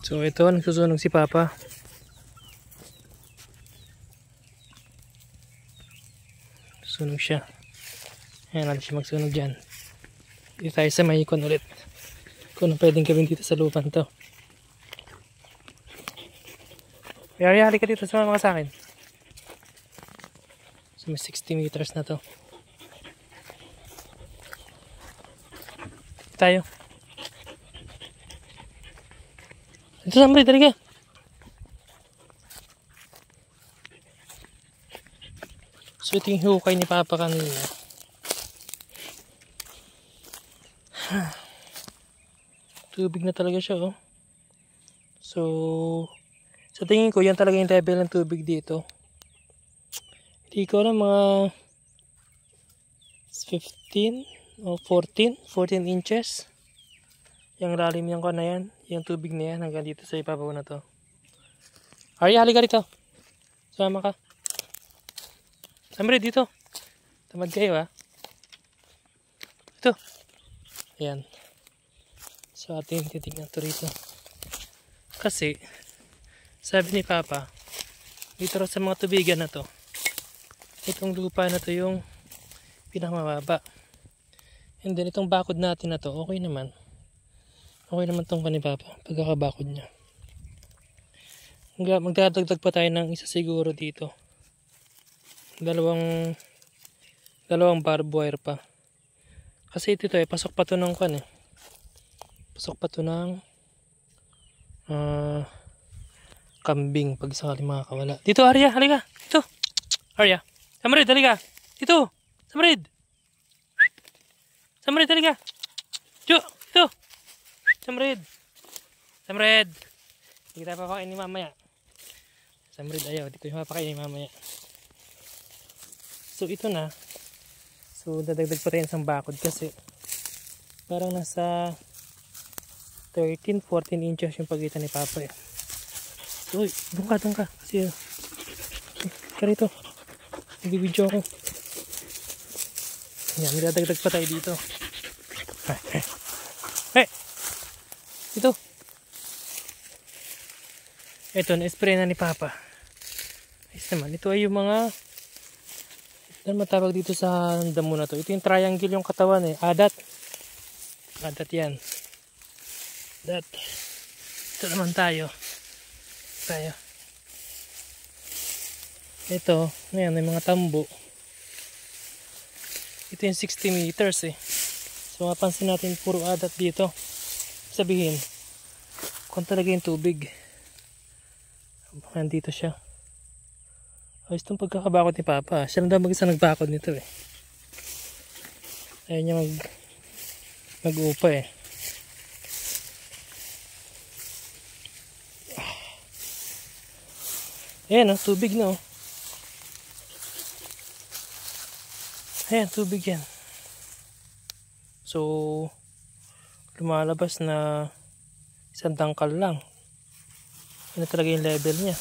So ito, nagsusunog si Papa. Sunog siya. Ayan natin siya magsunog dyan. Dito tayo sa may ikon ulit. Kung ano pwedeng gawin dito sa lupan to. Yari, halika dito sa mga sa akin. So may 60 meters na to. Tayo. Ito sambre, dali ka. So ito yung hukay ni Papa kanina. Tubig na talaga siya, oh. So sa tingin ko yan talaga yung level ng tubig dito. Hindi ko alam, mga 15 o 14 inches yung lalim yung na yan, yung tubig na yan hanggang dito sa ibabaw na to. Arya, halika rito, sumama ka. Samre, dito. Tamad kayo, ha. Ito. Ayan. So atin titignan to rito. Kasi sabi ni Papa, dito sa mga tubigan na to, itong lupa na to yung pinakamababa. And then itong bakod natin na to, okay naman. Okay naman tong ni Papa, pagkakabakod niya. Magdadagdag pa tayo ng isa siguro dito. Dalawang barbed wire pa. Kasi ito pasok pa to ng kan eh. Pasok pa to ng kambing pag sakali makakawala. Dito, Arya, halika. Dito. Arya. Samrid, halika. Dito. Samrid. Samrid, halika. Jo, dito. Samrid. Samrid. Hindi kita papakain ni mamaya. Samrid, ayaw. Hindi ko yung papakain ni mamaya. So, ito na. So, dadagdag pa rin isang bakod kasi parang nasa 13-14 inches yung pagitan ni Papa eh. Uy, doon ka. Kasi, karito. Nagbibidyo ako. Yan, nagdadagdag pa tayo dito. Hey! Ito. Ito, na-spray na ni Papa. Ayos naman. Ito ay yung mga, ano matawag dito sa damo na to? Ito yung triangle yung katawan eh. Adat. Adat yan. Adat. Ito naman tayo. Ito, ngayon may mga tambo. Ito yung 60 meters eh. So mapansin natin puro adat dito. Sabihin, kung talaga yung tubig. Nandito siya. Ayos itong pagkakabakod ni Papa. Siya lang daw mag-isa nagbakod nito eh. Ayaw niya mag-upa eh. Ayan, tubig na, oh. Ayan, tubig yan. So, lumalabas na isang dangkal lang. Ano talaga yung level niya.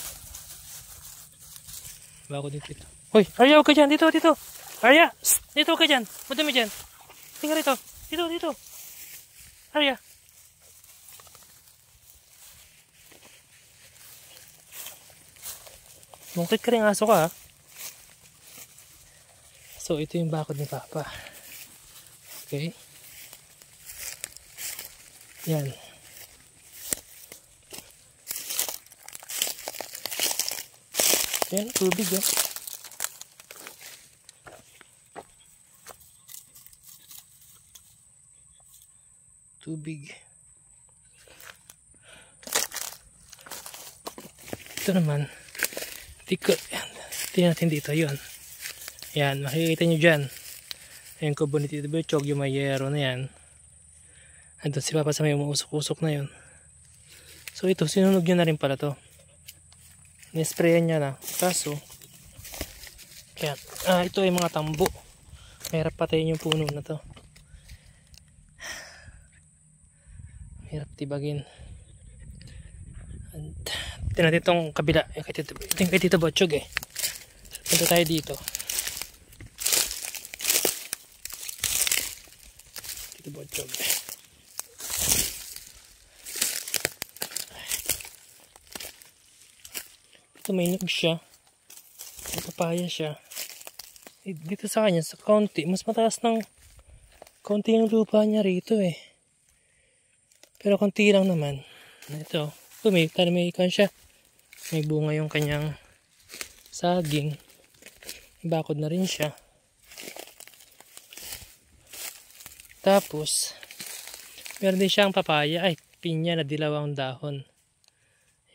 Bako dito. Hoy, Arya, huwag ka dyan. Dito. Arya, dito ka dyan. Madami dyan. Tingnan rito. Dito. Arya. Mungkit ka rin aso ka, ha? So, ito yung bakod ni Papa. Okay. Yan. Yan, tubig, oh. Tubig. Ito naman. Tikot. Yan. Tingnan natin dito. Yun. Yan. Makikita nyo dyan. Ayan ko bonito dito. Chog yung may yero na yan. Andun si Papa sa may umuusok-usok na yun. So ito. Sinunog nyo na rin pala to. Nisprayan niya na. Kaso. Kaya. Ito ay mga tambo. Mahirap patayin yung puno na to. Mahirap tibagin. Tingnan natin itong kabila. Ito yung kay Tito Botchog eh. Punta tayo dito. Tito Botchog. Ito may nyug siya. May papaya siya. Dito sa kanya, sa kaunti, mas mataas ng kaunti yung lupa niya rito eh. Pero kaunti lang naman. Ito, may ikan siya. May bunga yung kanyang saging. Bakod na rin siya. Tapos, meron din siyang papaya. Ay, pinya na dilaw ang dahon.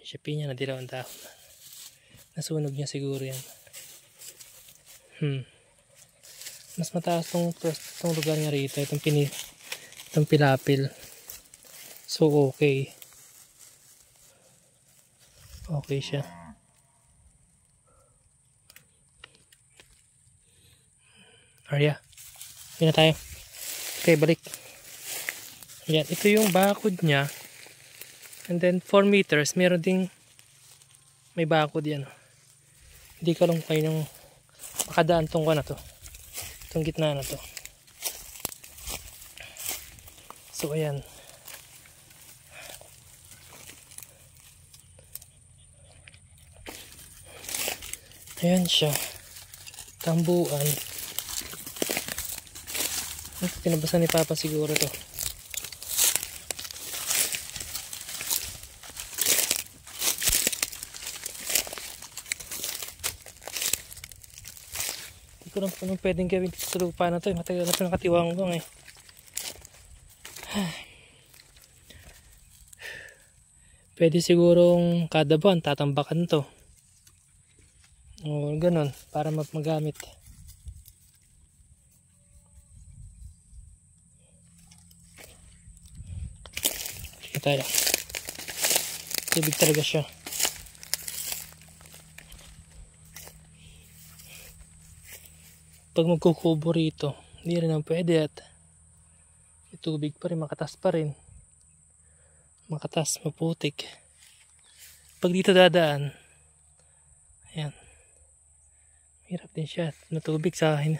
Siya pinya na dilaw ang dahon. Nasunog niya siguro yan. Mas mataas tong lugar niya rito. Itong pilapil. So, okay. Okay siya. Arya. Yun na tayo. Okay, balik. Yan. Ito yung bakod niya. And then, 4 meters. Meron ding may bakod yan. Hindi ka lang kayo ng makadaan tong na to. Itong gitna na to. So, ayan. Ayan siya. Tambuan. Pinabasan ni Papa siguro to. Hindi ko lang kung pwedeng gawin dito sa lupa na to. Matagal na ito nakatiwangwang eh. Pwede sigurong kada buwan tatambakan to. O ganun, para magamit. Sige tayo. Tubig talaga siya. Pag magkukubo rito, hindi rin ang pwede at tubig pa rin, makatas pa rin. Makatas, maputik. Pag dito dadaan, ayan. Hirap din siya. Matubig sa akin.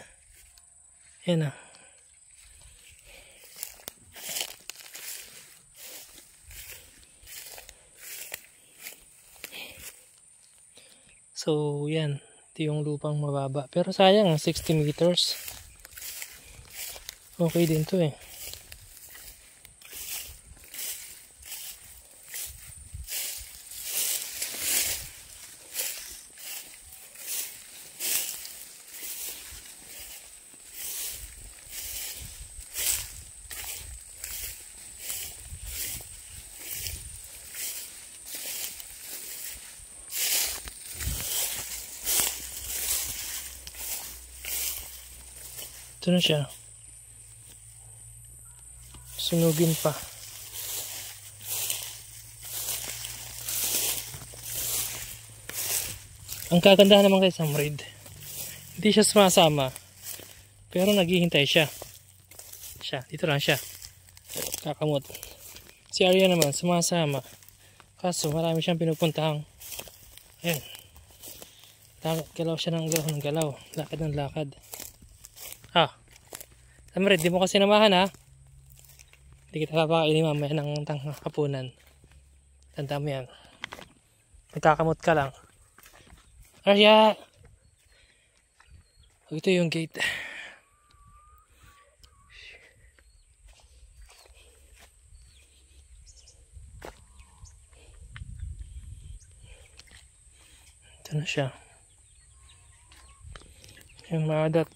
Ayan ah. So, yan. Ito yung lupang mababa. Pero sayang, 60 meters. Okay din to eh. Ito na siya. Sunugin pa. Ang kagandahan naman kay Samrid, hindi siya sumasama. Pero naghihintay siya. Dito lang siya. Kakamot. Si Arya naman sumasama. Kaso marami siyang pinupuntahang. Ayan. Galaw siya ng galaw. Lakad ng lakad. Samrid, di mo kasi namahan ha. Hindi kita papakainin mamaya ng hapunan. Tanda mo yan. Nagkakamot ka lang. Arya! Ito yung gate. Ito na siya. Yung maadat.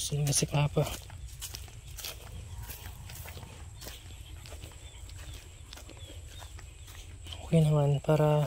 Susunod si Papa. Okay naman para